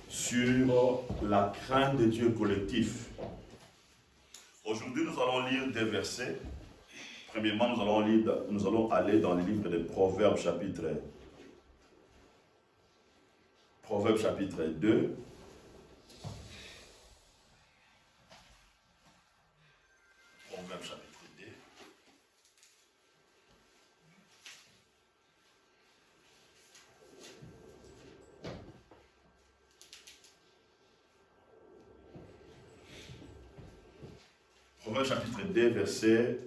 Sur la crainte de Dieu collectif. Aujourd'hui, nous allons lire des versets. Premièrement, nous allons aller dans le livre de Proverbes chapitre 2. Proverbes chapitre 2. Proverbes chapitre 2, verset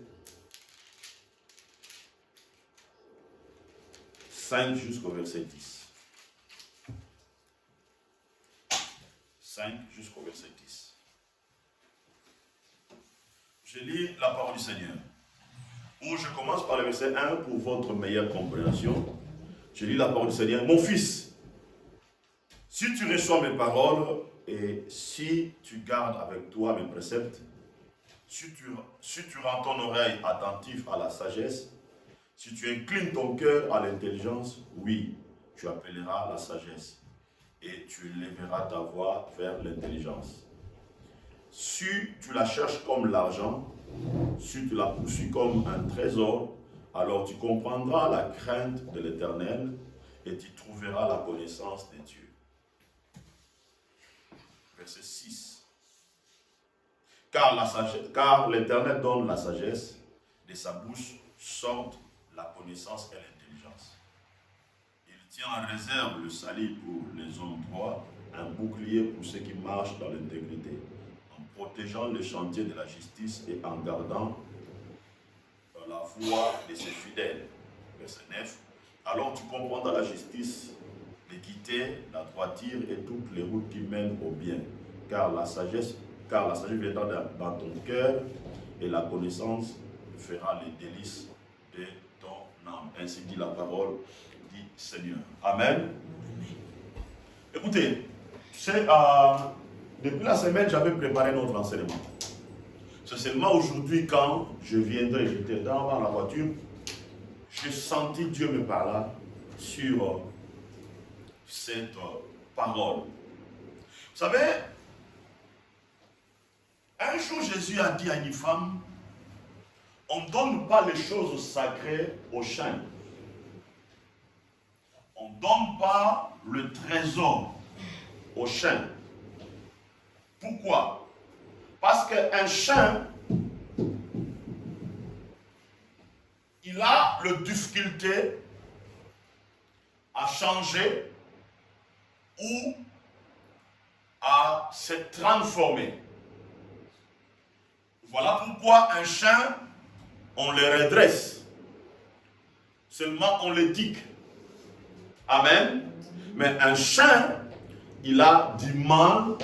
5 jusqu'au verset 10. 5 jusqu'au verset 10. Je lis la parole du Seigneur. Où je commence par le verset 1 pour votre meilleure compréhension. Je lis la parole du Seigneur. Mon fils, si tu reçois mes paroles et si tu gardes avec toi mes préceptes, si tu rends ton oreille attentive à la sagesse, si tu inclines ton cœur à l'intelligence, oui, tu appelleras la sagesse et tu lèveras ta voix vers l'intelligence. Si tu la cherches comme l'argent, si tu la poursuis comme un trésor, alors tu comprendras la crainte de l'Éternel et tu trouveras la connaissance de Dieu. Verset 6. Car l'Éternel donne la sagesse, de sa bouche sortent la connaissance et l'intelligence. Il tient en réserve le salut pour les hommes droits, un bouclier pour ceux qui marchent dans l'intégrité, en protégeant le chantier de la justice et en gardant la voie de ses fidèles. Verset 9. Alors tu comprendras la justice, l'équité, la droiture et toutes les routes qui mènent au bien, car la sagesse viendra dans ton cœur et la connaissance fera les délices de ton âme. Ainsi dit la parole du Seigneur. Amen. Écoutez, depuis la semaine, j'avais préparé notre enseignement. C'est seulement aujourd'hui, quand je viendrai, j'étais dans la voiture, j'ai senti Dieu me parler sur cette parole. Vous savez, un jour, Jésus a dit à une femme, on ne donne pas les choses sacrées aux chiens. On ne donne pas le trésor aux chiens. Pourquoi? Parce qu'un chien, il a la difficulté à changer ou à se transformer. Voilà pourquoi un chien, on le redresse. Seulement on l'éduque. Amen. Mais un chien, il a du mal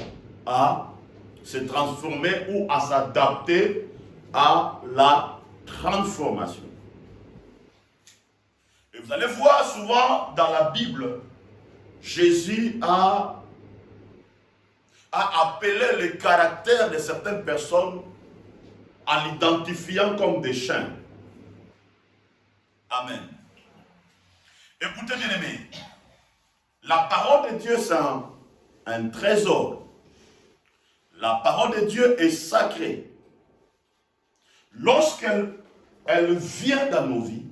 à se transformer ou à s'adapter à la transformation. Et vous allez voir souvent dans la Bible, Jésus a appelé le caractère de certaines personnes en l'identifiant comme des chiens. Amen. Écoutez, bien-aimés, la parole de Dieu, c'est un trésor. La parole de Dieu est sacrée. Lorsqu'elle vient dans nos vies,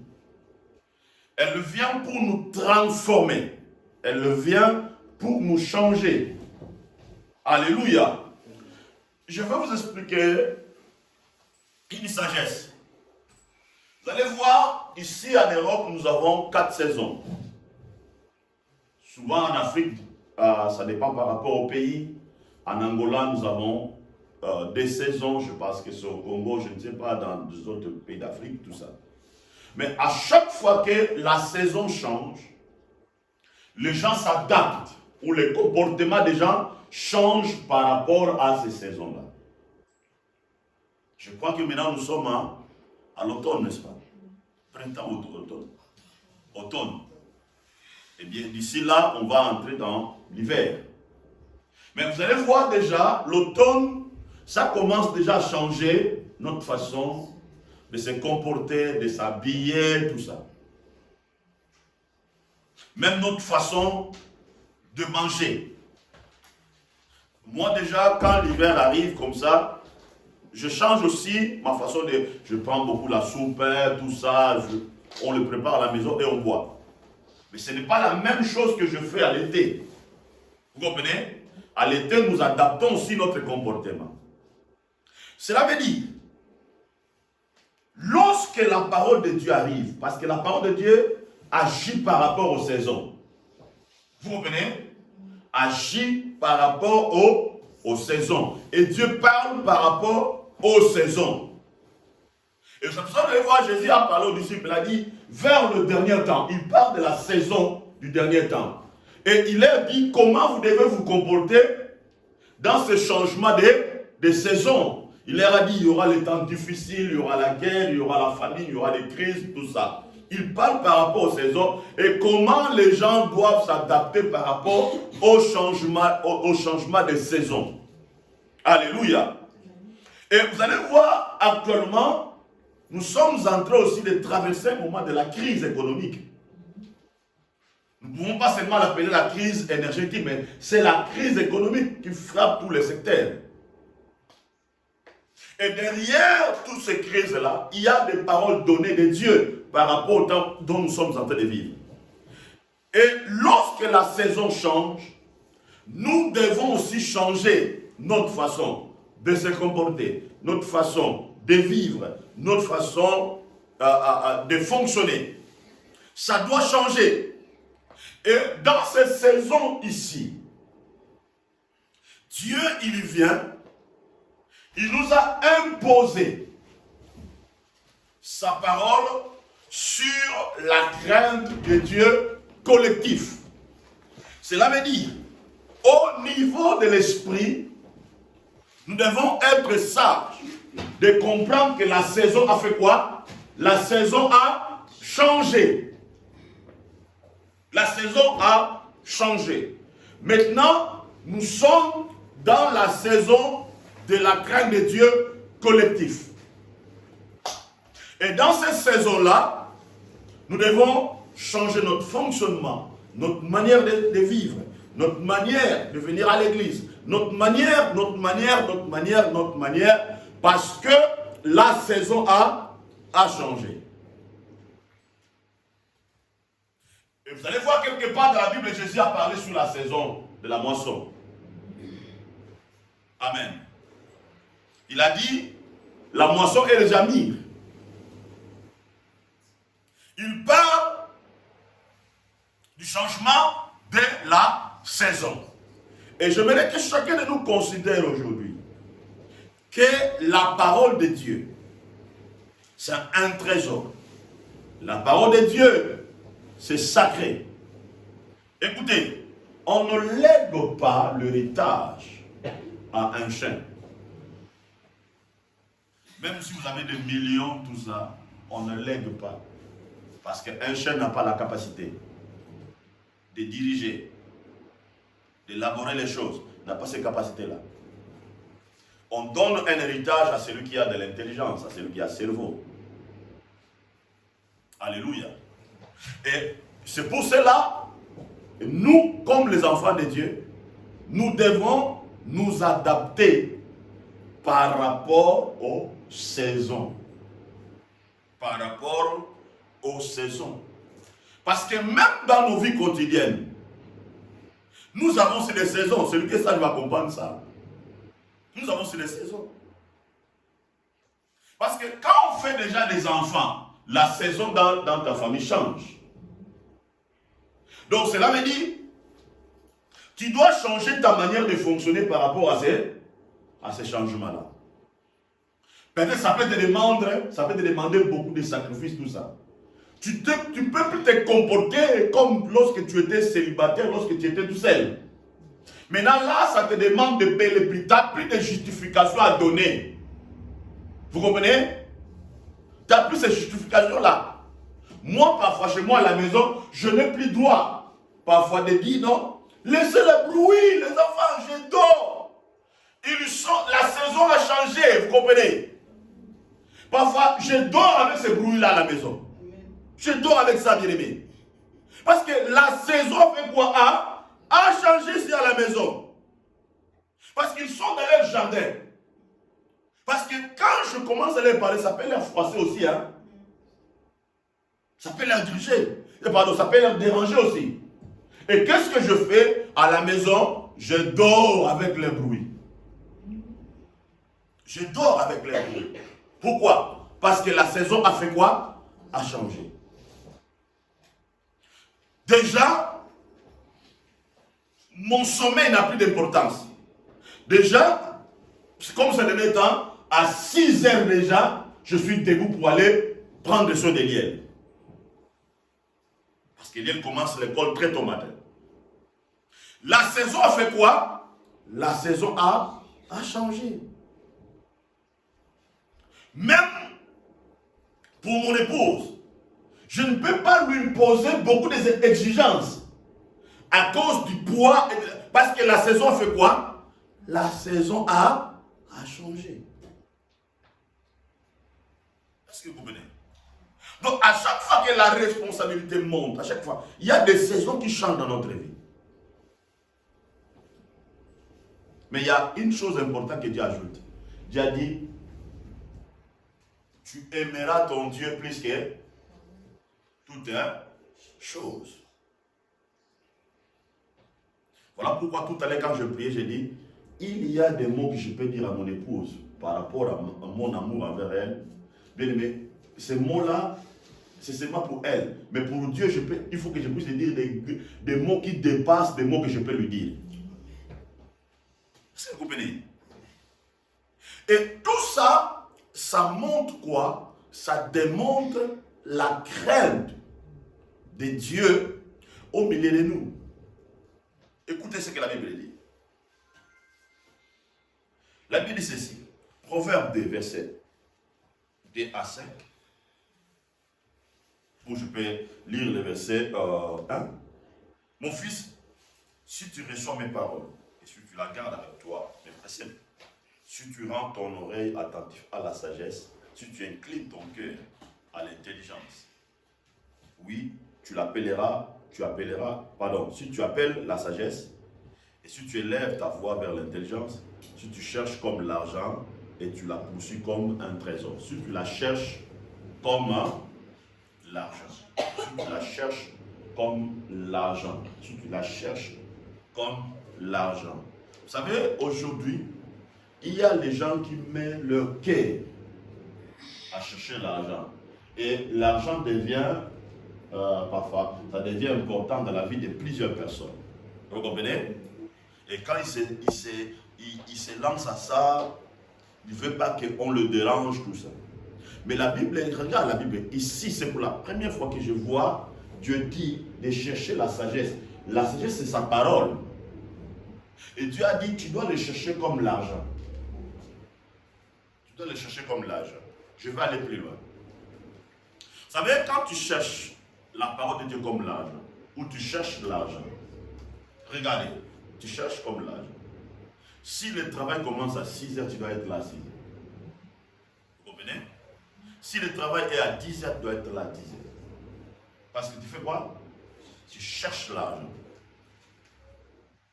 elle vient pour nous transformer. Elle vient pour nous changer. Alléluia. Je vais vous expliquer une sagesse. Vous allez voir, ici en Europe, nous avons 4 saisons. Souvent en Afrique, ça dépend par rapport au pays. En Angola, nous avons des saisons. Je pense que c'est au Congo, je ne sais pas, dans les autres pays d'Afrique, tout ça. Mais à chaque fois que la saison change, les gens s'adaptent ou le comportement des gens change par rapport à ces saisons-là. Je crois que maintenant nous sommes à l'automne, n'est-ce pas? Printemps, automne. Automne. Eh bien, d'ici là, on va entrer dans l'hiver. Mais vous allez voir déjà, l'automne, ça commence déjà à changer notre façon de se comporter, de s'habiller, tout ça. même notre façon de manger. Moi déjà, quand l'hiver arrive comme ça, je change aussi ma façon de... Je prends beaucoup la soupe, tout ça, on le prépare à la maison et on boit. Mais ce n'est pas la même chose que je fais à l'été. Vous comprenez? À l'été, nous adaptons aussi notre comportement. Cela veut dire, lorsque la parole de Dieu arrive, parce que la parole de Dieu agit par rapport aux saisons. Vous comprenez? Agit par rapport aux saisons. Et Dieu parle par rapport aux saisons. Et c'est pour ça que vous allez voir, Jésus a parlé aux disciples, il a dit, vers le dernier temps, il parle de la saison du dernier temps. Et il leur dit comment vous devez vous comporter dans ce changement de saison. Il leur a dit, il y aura les temps difficiles, il y aura la guerre, il y aura la famine, il y aura les crises, tout ça. Il parle par rapport aux saisons et comment les gens doivent s'adapter par rapport au changement des saisons. Alléluia. Et vous allez voir, actuellement, nous sommes en train aussi de traverser un moment de la crise économique. Nous ne pouvons pas seulement l'appeler la crise énergétique, mais c'est la crise économique qui frappe tous les secteurs. Et derrière toutes ces crises-là, il y a des paroles données de Dieu par rapport au temps dont nous sommes en train de vivre. Et lorsque la saison change, nous devons aussi changer notre façon de se comporter, notre façon de vivre, notre façon de fonctionner. Ça doit changer. Et dans ces saisons ici, Dieu, il vient, il nous a imposé sa parole sur la crainte de Dieu collectif. Cela veut dire, au niveau de l'esprit, nous devons être sages de comprendre que la saison a fait quoi? La saison a changé. La saison a changé. Maintenant, nous sommes dans la saison de la crainte de Dieu collectif. Et dans cette saison-là, nous devons changer notre fonctionnement, notre manière de vivre, notre manière de venir à l'église, notre manière, parce que la saison a changé. Et vous allez voir quelque part dans la Bible, Jésus a parlé sur la saison de la moisson. Amen. Il a dit, la moisson est déjà mise. Il parle du changement de la saison. Et j'aimerais que chacun de nous considère aujourd'hui que la parole de Dieu, c'est un trésor. La parole de Dieu, c'est sacré. Écoutez, on ne lègue pas l'héritage à un chien. Même si vous avez des millions, tout ça, on ne lègue pas. Parce qu'un chien n'a pas la capacité de diriger, d'élaborer les choses, n'a pas ces capacités-là. On donne un héritage à celui qui a de l'intelligence, à celui qui a cerveau. Alléluia. Et c'est pour cela, nous, comme les enfants de Dieu, nous devons nous adapter par rapport aux saisons. Par rapport aux saisons. Parce que même dans nos vies quotidiennes, nous avons ces saisons. Celui qui ça va comprendre ça. Nous avons ces saisons. Parce que quand on fait déjà des enfants, la saison dans ta famille change. Donc cela veut dire, tu dois changer ta manière de fonctionner par rapport à ces changements-là. Peut-être ça peut te demander beaucoup de sacrifices, tout ça. Tu ne peux plus te comporter comme lorsque tu étais célibataire, lorsque tu étais tout seul. Maintenant là, ça te demande de payer le prix. Tu n'as plus de justification à donner. Vous comprenez? Tu n'as plus ces justifications-là. Moi, parfois, chez moi à la maison, je n'ai plus droit. Parfois de dire non. Laissez le bruit, les enfants, je dors. La saison a changé, vous comprenez? Parfois, je dors avec ce bruit-là à la maison. Je dors avec ça, bien aimé. Parce que la saison fait quoi? A changé ici à la maison. Parce qu'ils sont dans leur jardin. Parce que quand je commence à leur parler, ça peut leur froisser aussi. Hein? Ça peut leur diriger. Pardon, ça peut leur déranger aussi. Et qu'est-ce que je fais à la maison? Je dors avec les bruits. Je dors avec les bruits. Pourquoi? Parce que la saison a fait quoi? A changé. Déjà, mon sommeil n'a plus d'importance. Déjà, comme ça devait temps, à 6 heures déjà, je suis debout pour aller prendre soin des liens. Parce que liens commence l'école très tôt matin. La saison a fait quoi? La saison a changé. Même pour mon épouse, je ne peux pas lui imposer beaucoup d'exigences à cause du poids, parce que la saison a fait quoi? La saison a changé. Est-ce que vous comprenez? Donc à chaque fois que la responsabilité monte, à chaque fois, il y a des saisons qui changent dans notre vie. Mais il y a une chose importante que Dieu ajoute. Dieu a dit, tu aimeras ton Dieu plus que toute chose. Voilà pourquoi tout à l'heure quand je priais, j'ai dit, il y a des mots que je peux dire à mon épouse par rapport à mon amour envers elle. Bien aimé, ces mots-là, c'est seulement pour elle. Mais pour Dieu, il faut que je puisse lui dire des mots qui dépassent des mots que je peux lui dire. Est-ce que vous comprenez? Et tout ça, ça montre quoi? Ça démontre la crainte de Dieu au milieu de nous. Écoutez ce que la Bible dit. La Bible dit ceci. Proverbe 2, verset 2 à 5. Où je peux lire le verset 1. Mon fils, si tu reçois mes paroles, et si tu la gardes avec toi, mes préceptes, si tu rends ton oreille attentive à la sagesse, si tu inclines ton cœur à l'intelligence, oui, si tu appelles la sagesse, et si tu élèves ta voix vers l'intelligence, si tu cherches comme l'argent, et tu la poursuis comme un trésor, si tu la cherches comme l'argent, si tu la cherches comme l'argent, si tu la cherches comme l'argent. Vous savez, aujourd'hui, il y a des gens qui mettent leur cœur à chercher l'argent. Et l'argent devient, parfois, ça devient important dans la vie de plusieurs personnes. Vous comprenez? Et quand il se lance à ça, il ne veut pas qu'on le dérange, tout ça. Mais la Bible, regarde la Bible, ici c'est pour la première fois que je vois Dieu dit de chercher la sagesse. La sagesse c'est sa parole. Et Dieu a dit, tu dois le chercher comme l'argent. Tu dois le chercher comme l'argent. Je vais aller plus loin. Vous savez, quand tu cherches la parole de Dieu comme l'argent, ou tu cherches l'argent, regardez, tu cherches comme l'argent. Si le travail commence à 6 heures, tu dois être là à 6 heures. Vous comprenez? Si le travail est à 10 heures, tu dois être là à 10 heures. Parce que tu fais quoi? Tu cherches l'argent.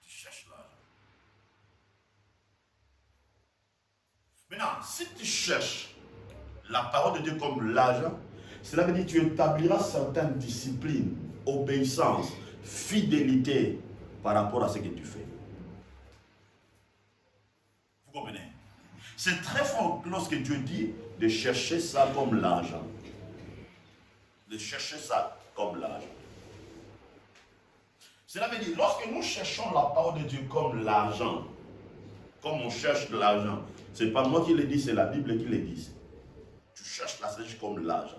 Tu cherches l'argent. Maintenant, si tu cherches la parole de Dieu comme l'argent, cela veut dire que tu établiras certaines disciplines, obéissance, fidélité par rapport à ce que tu fais. Vous comprenez? C'est très fort lorsque Dieu dit de chercher ça comme l'argent. De chercher ça comme l'argent. Cela veut dire, lorsque nous cherchons la parole de Dieu comme l'argent, comme on cherche de l'argent, ce n'est pas moi qui le dis, c'est la Bible qui le dit. Tu cherches la sagesse comme l'argent.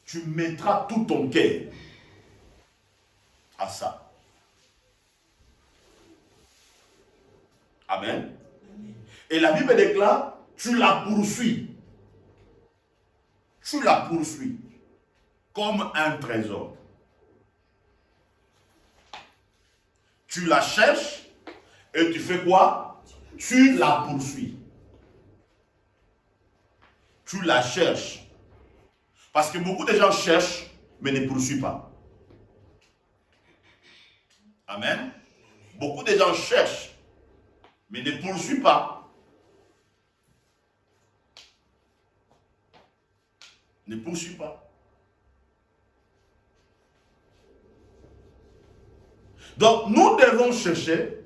Tu mettras tout ton cœur à ça. Amen. Et la Bible déclare, tu la poursuis. Tu la poursuis comme un trésor. Tu la cherches et tu fais quoi? Tu la poursuis. Tu la cherches. Parce que beaucoup de gens cherchent, mais ne poursuivent pas. Amen. Beaucoup de gens cherchent, mais ne poursuivent pas. Ne poursuivent pas. Donc, nous devons chercher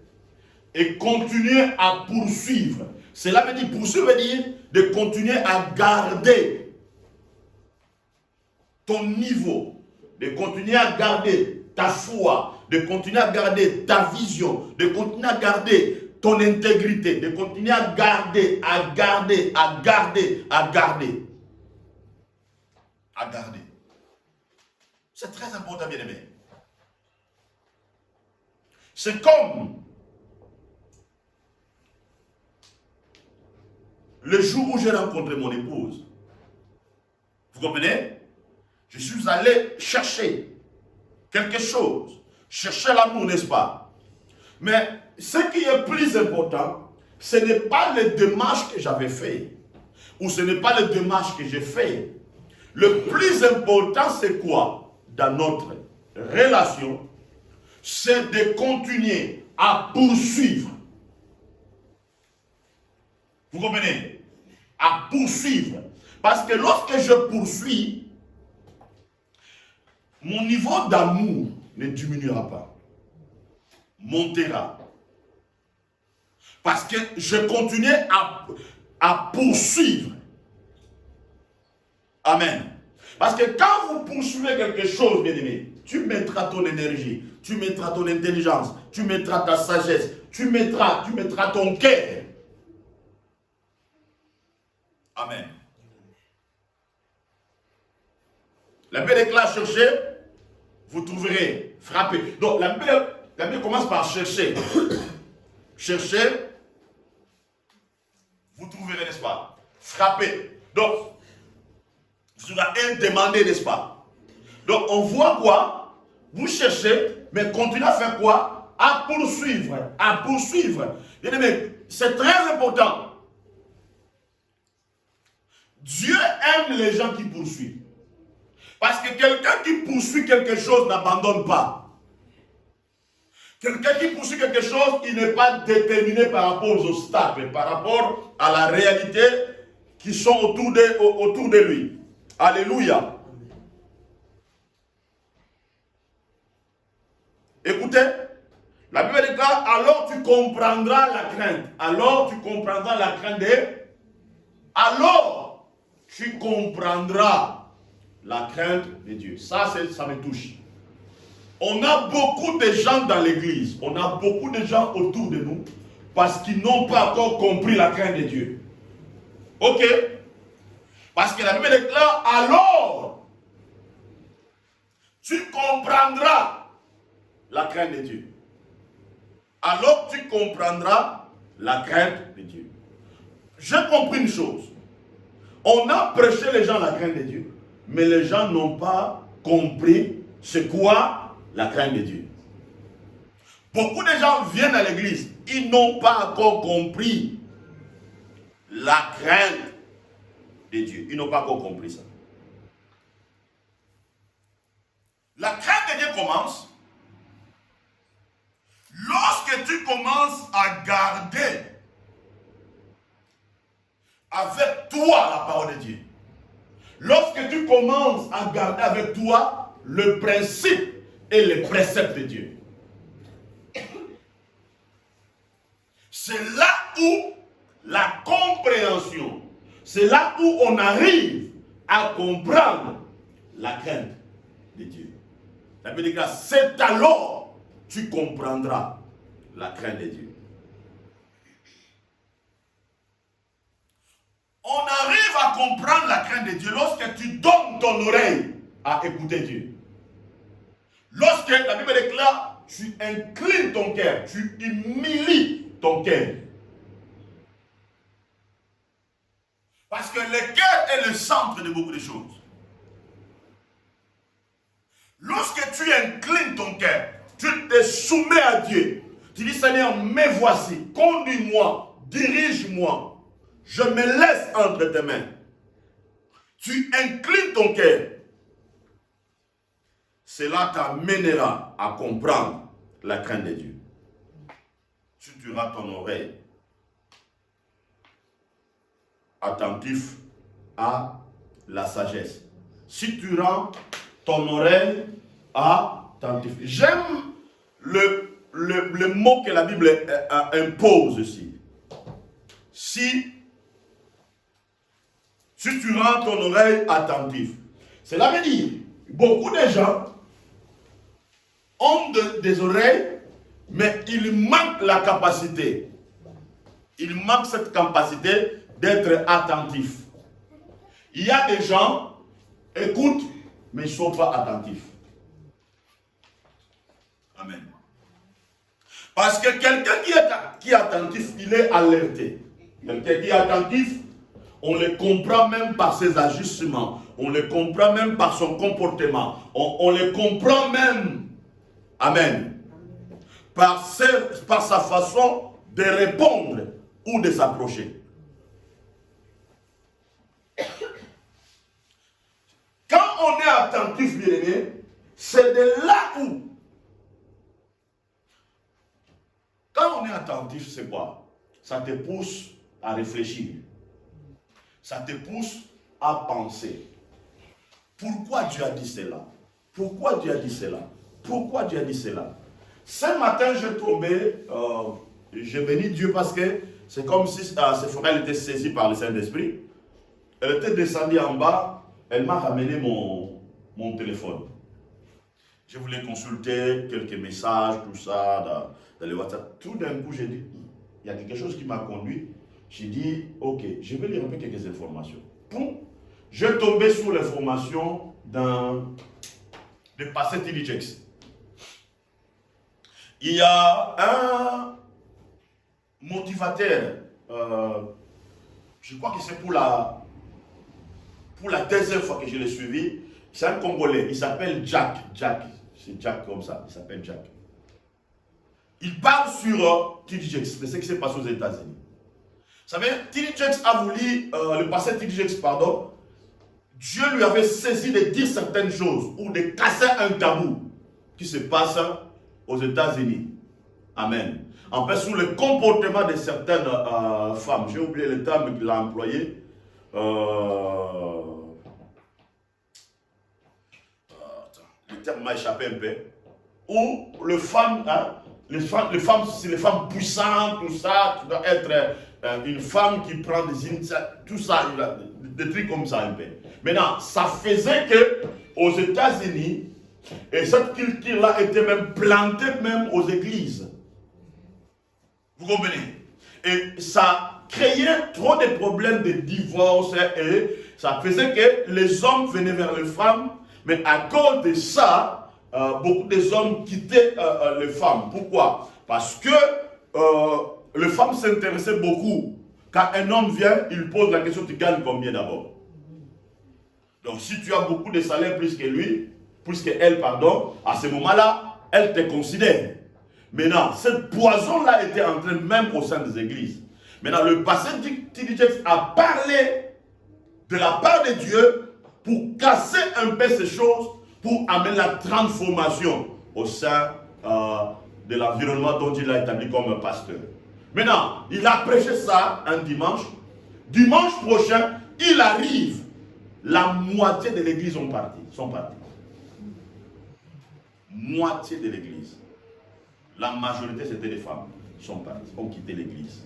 et continuer à poursuivre. Cela veut dire, poursuivre veut dire de continuer à garder ton niveau, de continuer à garder ta foi, de continuer à garder ta vision, de continuer à garder ton intégrité, de continuer à garder, à garder, à garder, à garder. À garder. C'est très important, bien aimé. C'est comme le jour où j'ai rencontré mon épouse. Vous comprenez? Je suis allé chercher quelque chose. Chercher l'amour, n'est-ce pas? Mais ce qui est plus important, ce n'est pas les démarches que j'avais faites. Ou ce n'est pas les démarches que j'ai faites. Le plus important, c'est quoi? Dans notre relation, c'est de continuer à poursuivre. Vous comprenez? À poursuivre. Parce que lorsque je poursuis, mon niveau d'amour ne diminuera pas. Montera. Parce que je continue à poursuivre. Amen. Parce que quand vous poursuivez quelque chose, bien aimé, tu mettras ton énergie, tu mettras ton intelligence, tu mettras ta sagesse, tu mettras ton cœur. Amen. La Bible déclare chercher, vous trouverez, frapper. Donc la Bible commence par chercher. Chercher, vous trouverez, n'est-ce pas? Frapper. Donc, vous aurez demandé, n'est-ce pas? Donc on voit quoi? Vous cherchez, mais continuez à faire quoi? À poursuivre. À poursuivre. Bien aimé, c'est très important. Dieu aime les gens qui poursuivent. Parce que quelqu'un qui poursuit quelque chose n'abandonne pas. Quelqu'un qui poursuit quelque chose, il n'est pas déterminé par rapport aux obstacles, par rapport à la réalité qui sont autour de lui. Alléluia. Écoutez, la Bible déclare, alors tu comprendras la crainte. Alors tu comprendras la crainte de... Alors tu comprendras la crainte de Dieu. Ça me touche. On a beaucoup de gens dans l'église, on a beaucoup de gens autour de nous parce qu'ils n'ont pas encore compris la crainte de Dieu. Ok? Parce que la Bible déclare, alors tu comprendras la crainte de Dieu. Alors tu comprendras la crainte de Dieu. J'ai compris une chose. On a prêché les gens la crainte de Dieu, mais les gens n'ont pas compris c'est quoi la crainte de Dieu. Beaucoup de gens viennent à l'église, ils n'ont pas encore compris la crainte de Dieu. Ils n'ont pas encore compris ça. La crainte de Dieu commence lorsque tu commences à garder avec toi la parole de Dieu. Lorsque tu commences à garder avec toi le principe et les préceptes de Dieu. C'est là où la compréhension, c'est là où on arrive à comprendre la crainte de Dieu. La Bible dit que c'est alors que tu comprendras la crainte de Dieu. On arrive à comprendre la crainte de Dieu lorsque tu donnes ton oreille à écouter Dieu. Lorsque la Bible déclare, tu inclines ton cœur, tu humilies ton cœur. Parce que le cœur est le centre de beaucoup de choses. Lorsque tu inclines ton cœur, tu te soumets à Dieu. Tu dis, Seigneur, me voici, conduis-moi, dirige-moi. Je me laisse entre tes mains. Tu inclines ton cœur. Cela t'amènera à comprendre la crainte de Dieu. Si tu rends ton oreille attentif à la sagesse, si tu rends ton oreille attentif. J'aime le mot que la Bible impose ici. Si tu rends ton oreille attentif, cela veut dire, beaucoup de gens ont des oreilles, mais ils manquent la capacité. Ils manquent cette capacité d'être attentifs. Il y a des gens, écoutent, mais ils ne sont pas attentifs. Amen. Parce que quelqu'un qui est attentif, il est alerté. Quelqu'un qui est attentif, on le comprend même par ses ajustements. On le comprend même par son comportement. On le comprend même, amen, par sa façon de répondre ou de s'approcher. Quand on est attentif, bien aimé, c'est de là où. Quand on est attentif, c'est quoi? Ça te pousse à réfléchir. Ça te pousse à penser. Pourquoi Dieu a dit cela? Pourquoi Dieu a dit cela? Pourquoi Dieu a dit cela? Ce matin, j'ai béni Dieu parce que c'est comme si Sephora était saisie par le Saint-Esprit. Elle était descendue en bas, elle m'a ramené mon téléphone. Je voulais consulter quelques messages, tout ça, dans le WhatsApp. Tout d'un coup, j'ai dit, il y a quelque chose qui m'a conduit. J'ai dit, ok, je vais lire un peu quelques informations. Poum, je tombais sur l'information de Pasteur T.D. Jakes. Il y a un motivateur, je crois que c'est pour la deuxième fois que je l'ai suivi. C'est un Congolais, il s'appelle Jack. C'est Jack comme ça, il s'appelle Jack. Il parle sur T.D. Jakes, c'est ce qui s'est passé aux États-Unis. Vous savez, T.D. Jakes a voulu, le pasteur T.D. Jakes, pardon, Dieu lui avait saisi de dire certaines choses ou de casser un tabou qui se passe aux États-Unis. Amen. En fait, sur le comportement de certaines femmes. J'ai oublié le terme qu'il a employé. Le terme m'a échappé un peu. Où les femmes, c'est les femmes puissantes, tout ça, tu dois être une femme qui prend des initiatives, tout ça, des trucs comme ça un peu. Maintenant, ça faisait que aux États-Unis, et cette culture-là était même plantée même aux églises. Vous comprenez? Et ça créait trop de problèmes de divorce et ça faisait que les hommes venaient vers les femmes, mais à cause de ça, beaucoup des hommes quittaient les femmes. Pourquoi? Parce que les femmes s'intéressaient beaucoup. Quand un homme vient, il pose la question, tu gagnes combien d'abord? Donc si tu as beaucoup de salaire plus que lui, plus qu'elle, pardon, à ce moment-là, elle te considère. Maintenant, cette poison-là était en train même au sein des églises. Maintenant, le pasteur T.D. Jakes a parlé de la part de Dieu pour casser un peu ces choses, pour amener la transformation au sein de l'environnement dont il a établi comme pasteur. Maintenant, il a prêché ça un dimanche. Dimanche prochain, il arrive. La moitié de l'église sont partis. Moitié de l'église. La majorité, c'était des femmes. Sont partis, ont quitté l'église.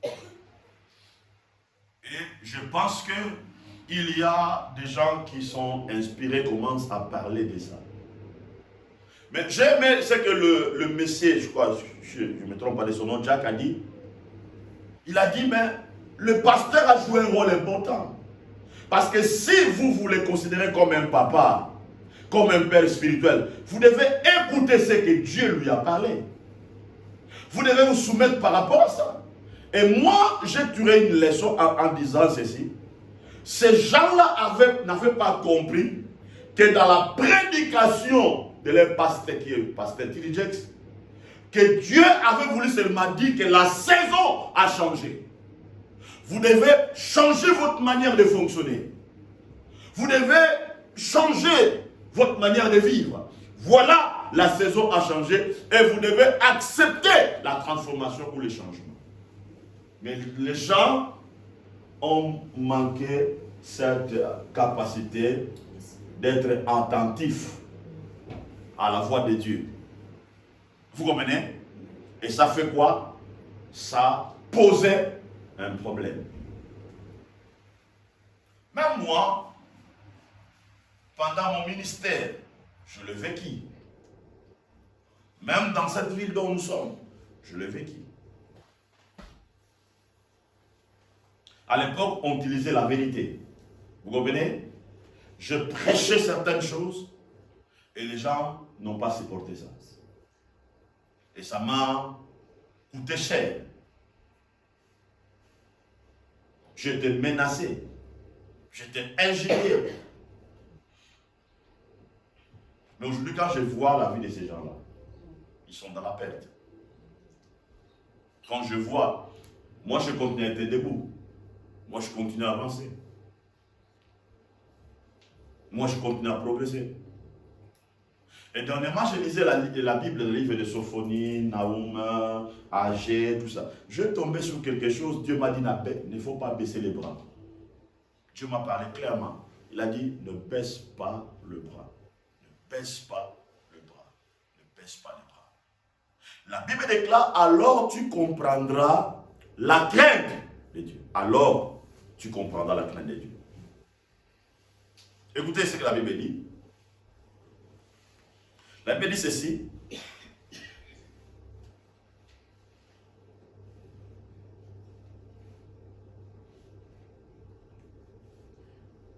Et je pense que il y a des gens qui sont inspirés, commencent à parler de ça. Mais j'aimais ce que le messier, je crois, je ne me trompe pas de son nom, Jack a dit. Il a dit, mais le pasteur a joué un rôle important. Parce que si vous le considérez comme un papa, comme un père spirituel, vous devez écouter ce que Dieu lui a parlé. Vous devez vous soumettre par rapport à ça. Et moi, j'ai tiré une leçon en disant ceci. Ces gens-là n'avaient pas compris que dans la prédication de leur pasteur, qui est le pasteur T.D. Jakes, que Dieu avait voulu seulement dire que la saison a changé. Vous devez changer votre manière de fonctionner. Vous devez changer votre manière de vivre. Voilà la saison a changé et vous devez accepter la transformation ou le changement. Mais les gens ont manqué cette capacité d'être attentifs à la voix de Dieu. Vous comprenez? Et ça fait quoi? Ça posait un problème. Même moi, pendant mon ministère, je le vécu. Même dans cette ville dont nous sommes, je le vécu. À l'époque, on utilisait la vérité. Vous comprenez? Je prêchais certaines choses et les gens n'ont pas supporté ça. Et ça m'a coûté cher. J'étais menacé. J'étais injurié. Mais aujourd'hui, quand je vois la vie de ces gens-là, ils sont dans la perte. Quand je vois, moi je continue à être debout. Moi je continue à avancer. Moi je continue à progresser. Et dernièrement, je lisais la Bible, le livre de Sophonie, Naoum, Agé, tout ça. Je tombais sur quelque chose, Dieu m'a dit, il ne faut pas baisser les bras. Dieu m'a parlé clairement. Il a dit, ne baisse pas le bras. Ne baisse pas le bras. Ne baisse pas les bras. La Bible déclare, alors tu comprendras la crainte de Dieu. Alors tu comprendras la crainte de Dieu. Écoutez ce que la Bible dit. La Bible dit ceci.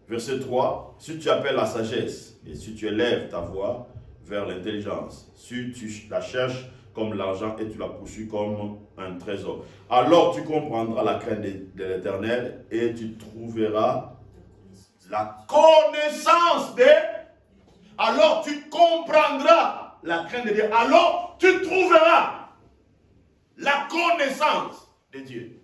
Verset 3. Si tu appelles la sagesse et si tu élèves ta voix vers l'intelligence, si tu la cherches comme l'argent et tu la poursuis comme un trésor, alors tu comprendras la crainte de l'Éternel et tu trouveras la connaissance de... Alors tu comprendras la crainte de Dieu. Alors tu trouveras la connaissance de Dieu.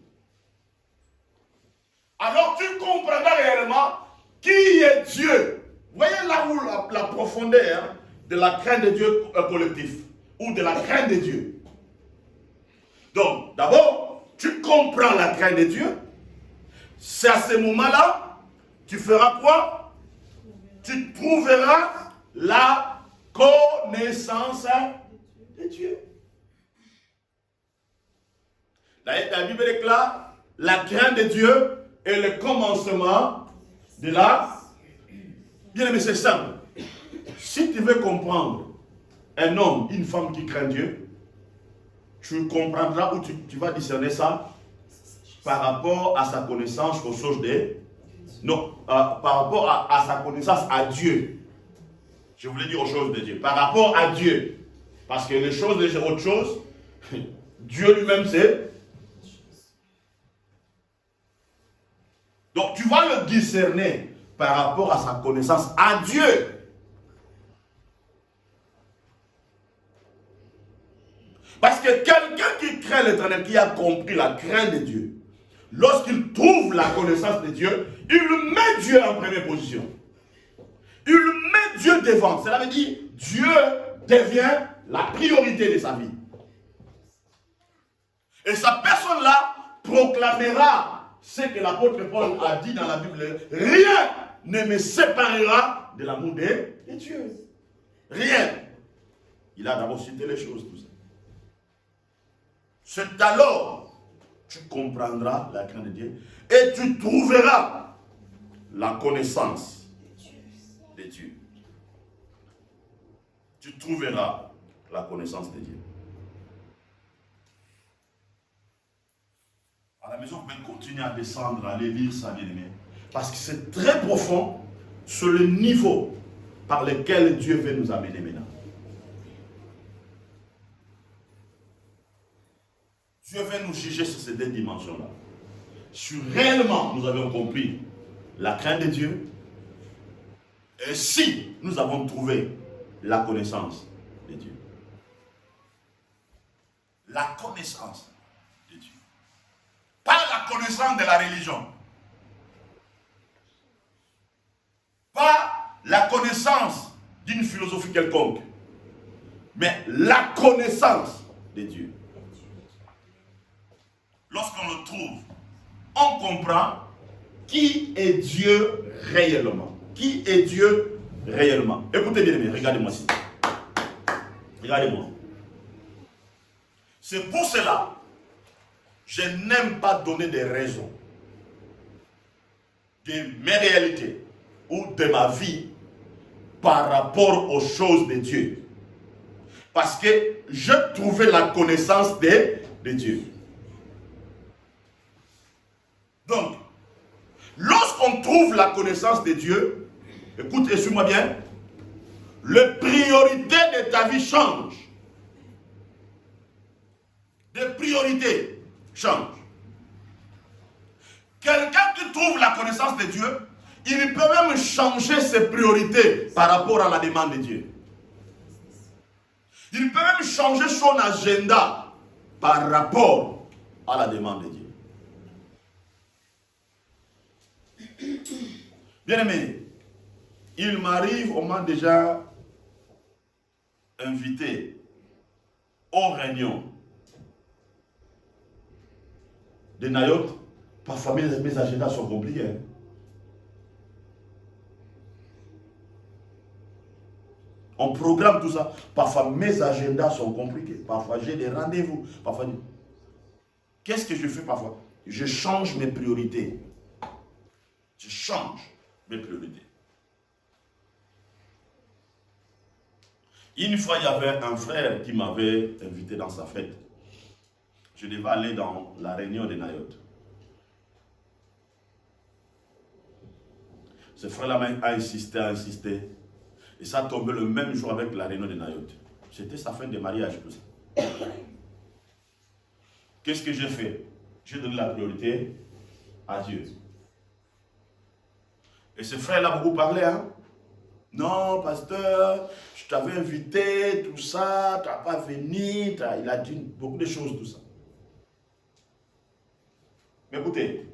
Alors tu comprendras réellement qui est Dieu. Vous voyez là où la profondeur de la crainte de Dieu collectif ou de la crainte de Dieu. Donc d'abord, tu comprends la crainte de Dieu. C'est à ce moment-là, tu feras quoi? Tu trouveras la connaissance de Dieu. La Bible déclare, la crainte de Dieu est le commencement de la... Bien aimé, c'est simple. Si tu veux comprendre un homme, une femme qui craint Dieu, tu comprendras ou tu vas discerner ça par rapport à sa connaissance aux choses de... Non, par rapport à sa connaissance à Dieu. Je voulais dire aux choses de Dieu. Par rapport à Dieu. Parce que les choses, c'est autre chose. Dieu lui-même, c'est... Donc, tu vas le discerner par rapport à sa connaissance à Dieu. Parce que quelqu'un qui craint l'Éternel, qui a compris la crainte de Dieu, lorsqu'il trouve la connaissance de Dieu, il met Dieu en première position. Il met Dieu devant. Cela veut dire Dieu devient la priorité de sa vie. Et sa personne-là proclamera ce que l'apôtre Paul a dit dans la Bible. Rien ne me séparera de l'amour de Dieu. Rien. Il a d'abord cité les choses, tout ça. C'est alors tu comprendras la crainte de Dieu et tu trouveras la connaissance de Dieu. Tu trouveras la connaissance de Dieu. À la maison, vous pouvez continuer à descendre, à aller lire ça, bien aimé. Parce que c'est très profond sur le niveau par lequel Dieu veut nous amener maintenant. Dieu veut nous juger sur ces deux dimensions-là. Si réellement nous avons compris la crainte de Dieu, et si nous avons trouvé la connaissance de Dieu. La connaissance de Dieu. Pas la connaissance de la religion. Pas la connaissance d'une philosophie quelconque. mais la connaissance de Dieu. Lorsqu'on le trouve, on comprend qui est Dieu réellement. Qui est Dieu réellement. Écoutez bien, regardez-moi ici. Regardez-moi. C'est pour cela je n'aime pas donner des raisons de mes réalités ou de ma vie par rapport aux choses de Dieu. Parce que je trouvais la connaissance de Dieu. Donc, lorsqu'on trouve la connaissance de Dieu, écoute et suis-moi bien, les priorités de ta vie changent. Les priorités changent. Quelqu'un qui trouve la connaissance de Dieu, il peut même changer ses priorités par rapport à la demande de Dieu. Il peut même changer son agenda par rapport à la demande de Dieu. Bien-aimé, il m'arrive, on m'a déjà invité aux réunions de Nayot. Parfois mes agendas sont compliqués. Hein. On programme tout ça. Parfois mes agendas sont compliqués. Parfois j'ai des rendez-vous. Parfois, qu'est-ce que je fais parfois? Je change mes priorités. Je change mes priorités. Une fois, il y avait un frère qui m'avait invité dans sa fête. Je devais aller dans la réunion de Nayot. Ce frère-là a insisté. Et ça tombait le même jour avec la réunion de Nayot. C'était sa fête de mariage, tout ça. Qu'est-ce que j'ai fait? J'ai donné la priorité à Dieu. Et ce frère-là a beaucoup parlé, hein? Non, pasteur, je t'avais invité, tout ça, tu n'as pas venu, il a dit beaucoup de choses, tout ça. Mais écoutez,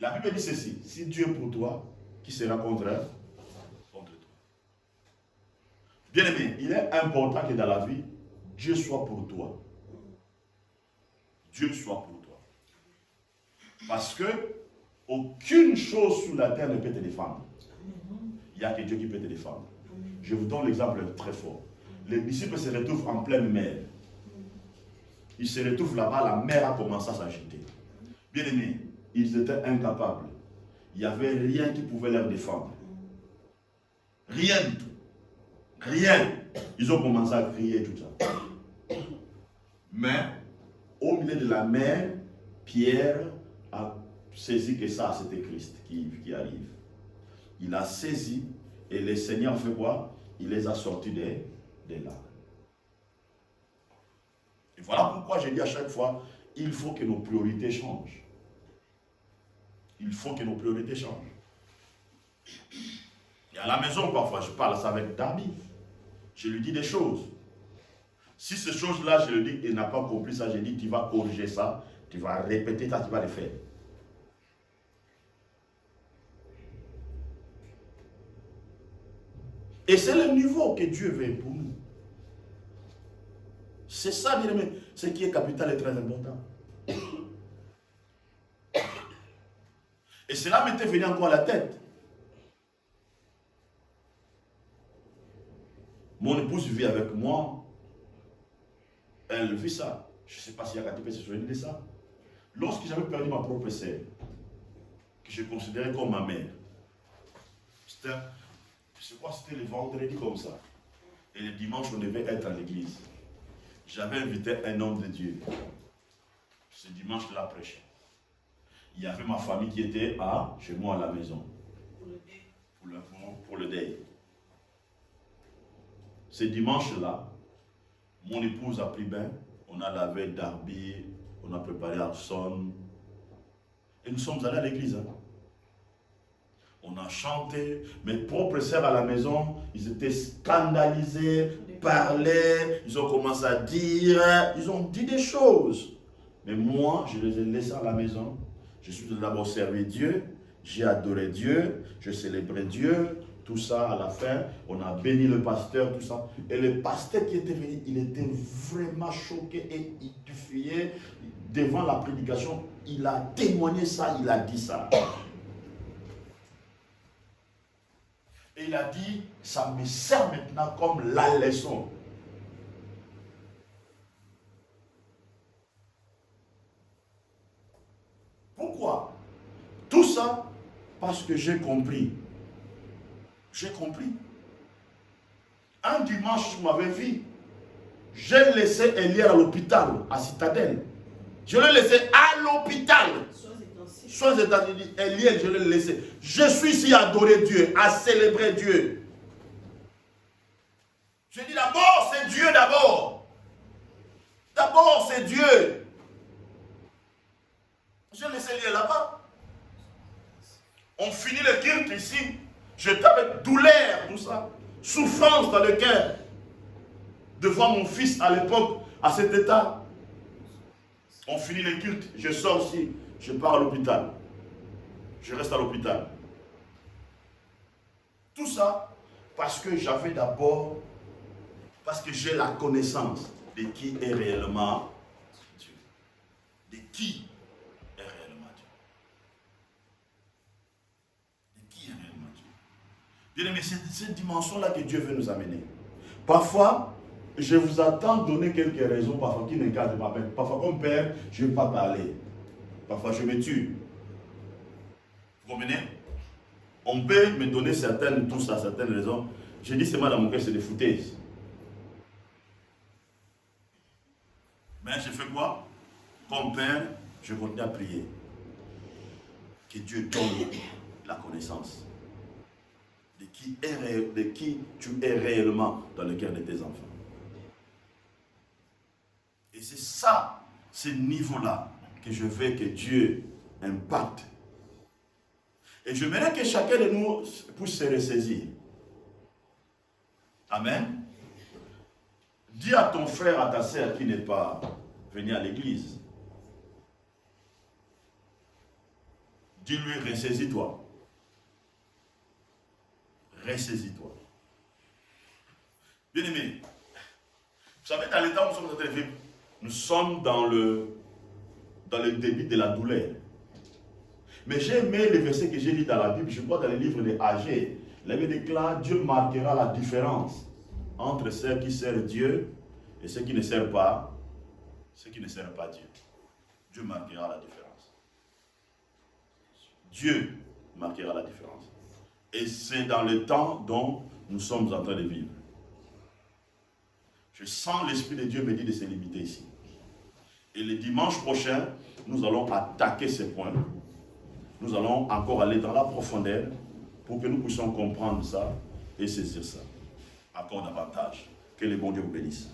la Bible dit ceci, si Dieu est pour toi, qui sera contre toi? Bien aimé, il est important que dans la vie, Dieu soit pour toi. Dieu soit pour toi. Parce que aucune chose sur la terre ne peut te défendre. Il n'y a que Dieu qui peut te défendre. Je vous donne l'exemple très fort. Les disciples se retrouvent en pleine mer. Ils se retrouvent là-bas, la mer a commencé à s'agiter. Bien aimé, ils étaient incapables. Il n'y avait rien qui pouvait leur défendre. Rien du tout. Rien. Ils ont commencé à crier tout ça. Mais, au milieu de la mer, Pierre a saisi que ça, c'était Christ qui arrive. Il a saisi et le Seigneur fait quoi? Il les a sortis des larmes. Et voilà pourquoi je dis à chaque fois, il faut que nos priorités changent. Il faut que nos priorités changent. Et à la maison, parfois, je parle ça avec Darby. Je lui dis des choses. Si ces choses-là, je lui dis, il n'a pas compris ça, je dis, tu vas corriger ça, tu vas répéter ça, tu vas le faire. Et c'est le niveau que Dieu veut pour nous. C'est ça, bien aimé. Ce qui est capital est très important. Et cela m'était venu encore à la tête. Mon épouse vit avec moi. Elle vit ça. Je ne sais pas si Agathe peut se souvenir de ça. Lorsque j'avais perdu ma propre sœur, que je considérais comme ma mère, c'était, je crois que c'était le vendredi comme ça. Et le dimanche, on devait être à l'église. J'avais invité un homme de Dieu. Ce dimanche-là, prêcher. Il y avait ma famille qui était chez moi à la maison. Pour le deuil. Ce dimanche-là, mon épouse a pris bain. On a lavé Darby. On a préparé Arson. Et nous sommes allés à l'église. Hein. On a chanté. Mes propres sœurs à la maison, ils étaient scandalisés, parlaient, ils ont commencé à dire, ils ont dit des choses. Mais moi, je les ai laissés à la maison. Je suis d'abord servi Dieu, j'ai adoré Dieu, je célébrais Dieu, tout ça, à la fin, on a béni le pasteur, tout ça. Et le pasteur qui était venu, il était vraiment choqué et il fuyait devant la prédication. Il a témoigné ça, il a dit ça. Et il a dit, ça me sert maintenant comme la leçon. Pourquoi? Tout ça, parce que j'ai compris. J'ai compris. Un dimanche, je m'avais vu. J'ai laissé Eliel à l'hôpital, à Citadelle. Je l'ai laissé à l'hôpital. Soit États-Unis, Eliel, je l'ai laissé. Je suis ici à adorer Dieu, à célébrer Dieu. Je dis d'abord, c'est Dieu d'abord. D'abord, c'est Dieu. J'ai laissé Eliel là-bas. On finit le culte ici. J'étais avec douleur, tout ça. Souffrance dans le cœur. De voir mon fils à l'époque, à cet état. On finit le culte. Je sors ici. Je pars à l'hôpital. Je reste à l'hôpital. Tout ça parce que j'avais d'abord, parce que j'ai la connaissance de qui est réellement Dieu. De qui est réellement Dieu. De qui est réellement Dieu. Bien aimé, c'est cette dimension-là que Dieu veut nous amener. Parfois, je vous attends donner quelques raisons, parfois qui n'encadrent pas. Parfois, comme père, je ne vais pas parler. Parfois, je me tue. Vous comprenez? On peut me donner certaines raisons. Je dis seulement dans mon cœur, c'est des foutaises. Mais je fais quoi? Comme père, je continue à prier. Que Dieu donne la connaissance de qui tu es réellement dans le cœur de tes enfants. Et c'est ça, ce niveau-là, que je veux que Dieu impacte. Et je voudrais que chacun de nous puisse se ressaisir. Amen. Dis à ton frère, à ta sœur qui n'est pas venu à l'église. Dis-lui, ressaisis-toi. Ressaisis-toi. Bien aimé, vous savez, dans l'état où nous sommes en train de vivre, nous sommes dans le début de la douleur. Mais j'ai aimé les versets que j'ai lus dans la Bible, je crois dans les livres de Agé. La Bible déclare, Dieu marquera la différence entre ceux qui servent Dieu et ceux qui ne servent pas, Dieu. Dieu marquera la différence. Dieu marquera la différence. Et c'est dans le temps dont nous sommes en train de vivre. Je sens l'Esprit de Dieu me dire de se limiter ici. Et le dimanche prochain, nous allons attaquer ces points. Nous allons encore aller dans la profondeur pour que nous puissions comprendre ça et saisir ça. Encore davantage. Que le bon Dieu vous bénisse.